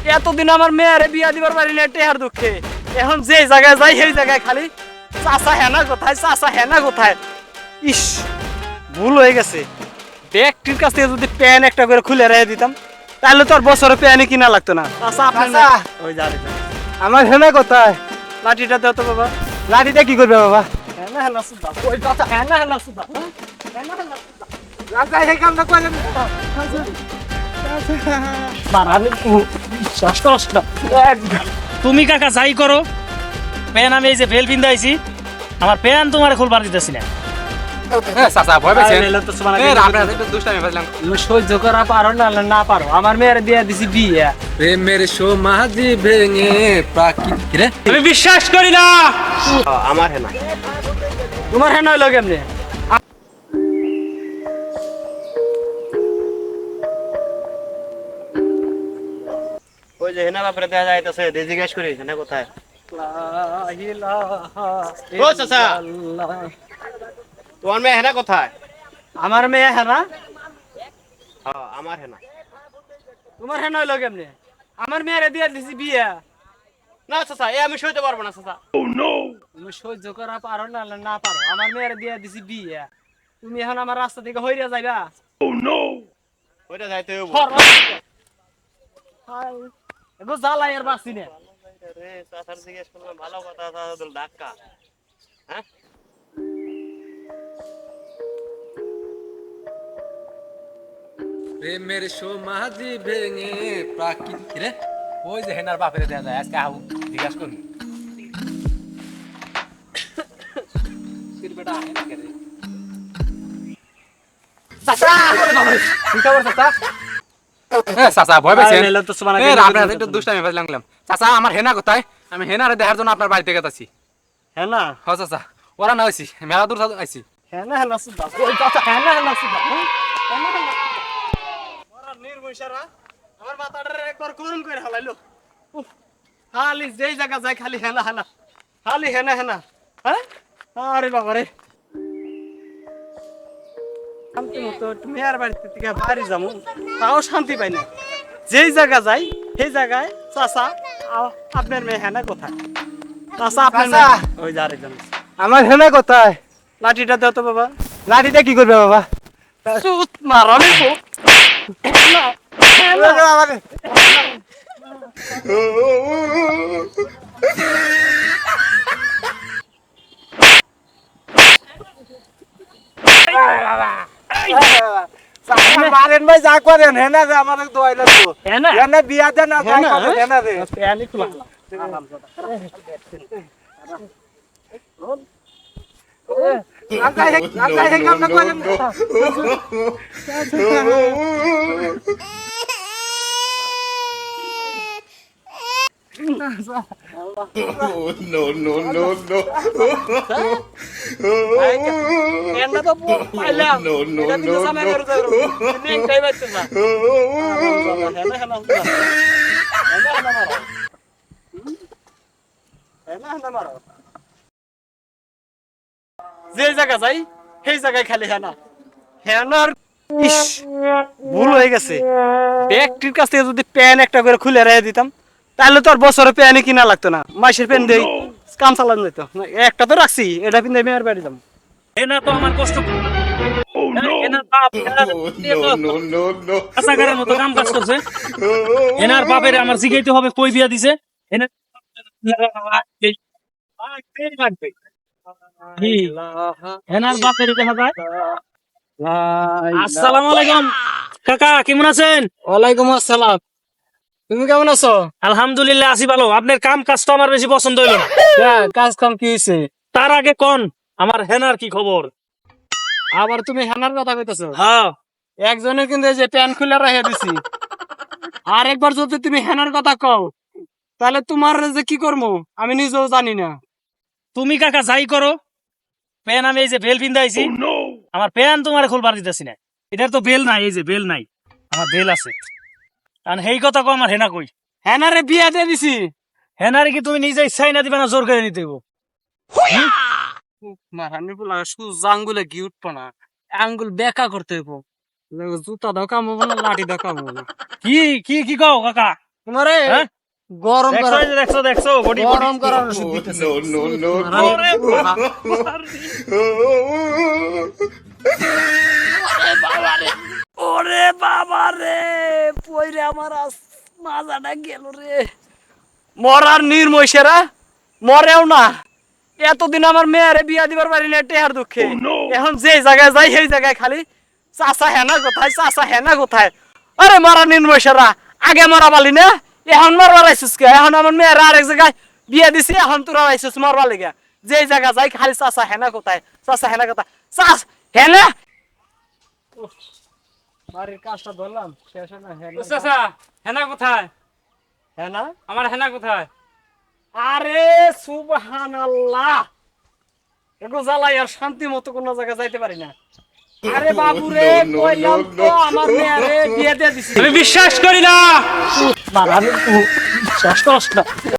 এতদিন আমার মেয়েরে বিয়া দিবার পারি না টেহার দুঃখে, এখন যে জায়গায় যাই সেই জায়গায় খালি চাচা হেনা কোথায়, চাচা হেনা কোথায়। ইস, ভুল হয়ে গেছে। ব্যক্তির কাছ থেকে যদি প্যান একটা করে খুলে রেখে দিতাম তাহলে তো আর বছরে প্যানই কিনা লাগতো না। চাচা আপনার ওই জানি আমার হেনা কোথায়? লাঠিটা দাও তো বাবা। লাঠিটা কি করবে বাবা? হেনা হেনা সুদা, ওই চাচা হেনা হেনা সুদা, হেনা হেনা সুদা। রাজা এই কামটা করলেন। তুমি কাকা যাই করো, প্যান আমি এই যে ভেল পিন্দাইছি, আমার প্যান তোমার খুলবার দিতেছি না। চাচা ভয় পেয়েছেন? সহ্য করা পারো না না পারো, আমার মেয়ের বিয়ে দিছি বিয়ে। প্রেমের সমাধি ভেঙে প্রাকৃতিক রে আমি বিশ্বাস করি না। আমার হেনা, তোমার হেনা হইলো কেমনে? ওই যে হেনা বাপরে দেখা যাইতেছে, জিজ্ঞেস করি হেনা কোথায়। ও চাচা, তোমার মেয়ে হেনা কোথায়? আমার মেয়ে হেনা, আমার হেনা। তোমার হেনা হইলো কেমনে? আমার মেয়ের দিয়ে দিছি বিয়ে। না চাচা, এ আমি সইতে পারবো না চাচা। তুমি সহ্য করা পারো না না পারো, আমার মেয়ের দিয়ে দিছি বিয়ে। তুমি এখন আমার রাস্তা থেকে হইরা যাইবা। ওইটা যাইতে হইব। এগো জ্বালাই আর বাঁচি না। রে চাচার জিজ্ঞেস করলাম ভালো কথা, চাচা তো ডাক্কা। হ্যাঁ, প্রেমের সমাধি ভেঙে প্রাকৃতিক রে ওই যে হেনার বাপেরে দেয়া যায় আজকে আউ জিজ্ঞাসা করুন বেটা হেনা কে রে চাচা কি খবর চাচা চাচা ভয় পেয়েছেন আপনার একটু দুষ্টামি ফেললাম চাচা আমার হেনা কোথায় আমি হেনারে দেখার জন্য আপনার বাড়িতে গেছি হেনা হ্যাঁ চাচা ওরা না হইছি মেলা দূর আইছি হেনা হেনা সুদা, ওই চাচা হেনা হেনা সুদা, হেনা হেনা ওরা নির্মৈশারা আমার মাথাটারে একবার গরম করে হালাইলো। উফ, খালি যেই জায়গা যায় খালি হেনা হেনা, খালি হেনা হেনা। হ্যাঁ, আরে বাবা রে, শান্তি মতো মেয়ের বাড়িতে থেকে বাড়ি যাবো তাও শান্তি পাই না। যেই জায়গা যাই সেই জায়গায় চাচা আপনার মেয়ে হেনা কোথায়, চাচা আপনার মেয়ে ওই যে আরেকজন। আমার হেনা কোথায় লাঠিটা দাও তো বাবা। লাঠিটা কি করবে বাবা সুত মারানি সুত। না, হেনা। মারেন ভাই যা করেন হেনা রে আমার দোয়াইলা তো হেনা? হেনা বিয়া দেন না যাই হেনা, করেন হেনা রে প্যানি খোলা। রাজা এই কামটা করেন এন্ডা তো পাইলাম। এটা কিন্তু সামনে করে দাও। নেন কাই বাইতে না। হেনা হেনা হেনা। হেনা হেনা মারো। হেনা হেনা মারো। যে জায়গা যাই সেই জায়গায় খালি হেনা হেনার। ইস, ভুল হয়ে গেছে। ব্যক্তির কাছ থেকে যদি প্যান একটা করে খুলে রেখে দিতাম তাহলে তো আর বছরে প্যানই কিনা লাগতো না। মাসের প্যান দেই কাম চালানো যেত। একটা তো রাখছি, এটা পিন্ধে মেয়ের বাড়ি যাবো। এনা তো আমার কষ্ট। এনার বাপ কাছাকারের মতো কাম কাজ করছে। এনার বাপের আমার জিগাইতে হবে কই বিয়া দিছে। এনার বাপের দেখা যায়। আসসালামু আলাইকুম কাকা, কেমন আছেন? ওয়ালাইকুম আসসালাম। তুমি কেমন আছো? আলহামদুলিল্লাহ আছি ভালো। আপনার কাম কাজ তো আমার বেশি পছন্দ হইল না। কাজ কাম কি হয়েছে? তার আগে কোন আমার হেনার কি খবর? আবার তুমি হেনার কথা কইতেছো? হ্যাঁ, একজনের কিন্তু এই যে প্যান খুলে রেখে দিছি, আর একবার যদি তুমি হেনার কথা কও তাহলে তোমার যে কি করবো আমি নিজেও জানি না। তুমি কাকা যাই করো, প্যান আমি এই যে বেল পিন্দাইছি, আমার প্যান তোমার খুলবার দিতেছি না। এটার তো বেল নাই, এই যে বেল নাই, আমার বেল আছে। কারণ সেই কথা কো আমার হেনা কই। হেনারে বিয়া দিয়ে দিছি। হেনারে কি তুমি নিজে ইচ্ছাই না দিবে না জোর করে নিতে হইব? মারানি পোলা সুজ আঙ্গুলে ঘি উঠবো না, আঙ্গুল বেকা করতে হইব। জুতা দাও কাম হবো না, লাঠি দাও কাম হবো না। কি কি কি কও কাকা? তোমারে হ্যাঁ? গরম দেখছো করা এই যে দেখছো দেখছো বডি গরম করার ওষুধ দিতেছে ওরে বাবা রে পয়রে আমার মাজাটা গেল রে মরার নির্মৈশেরা মরেও না এতদিন আমার মেয়েরে বিয়া দিবার পারি না টেহার দুঃখে এখন যে জায়গায় যাই সেই জায়গায় খালি চাচা হেনা কোথায় চাচা হেনা কোথায় আরে মরার নির্মৈশেরা আগে মরা পালি না এখন মরবার আইসিস কে এখন আমার মেয়েরা আরেক জায়গায় বিয়া দিছি এখন তোরা আইসিস মরবার লেগে যে জায়গা যাই খালি চাচা হেনা কোথায় চাচা হেনা কোথায় চাচ হেনা বাড়ির কাজটা ধরলাম শেষ না চাচা হেনা কোথায় হেনা আমার হেনা কোথায় আরে সুবহানাল্লাহ একটু জ্বালাই আর শান্তি মতো কোনো জায়গায় যাইতে পারি না আরে বাবু রে কইলাম তো আমার মেয়েরে বিয়ে দিয়ে দিছি আমি বিশ্বাস করি না আমি বিশ্বাস করছ না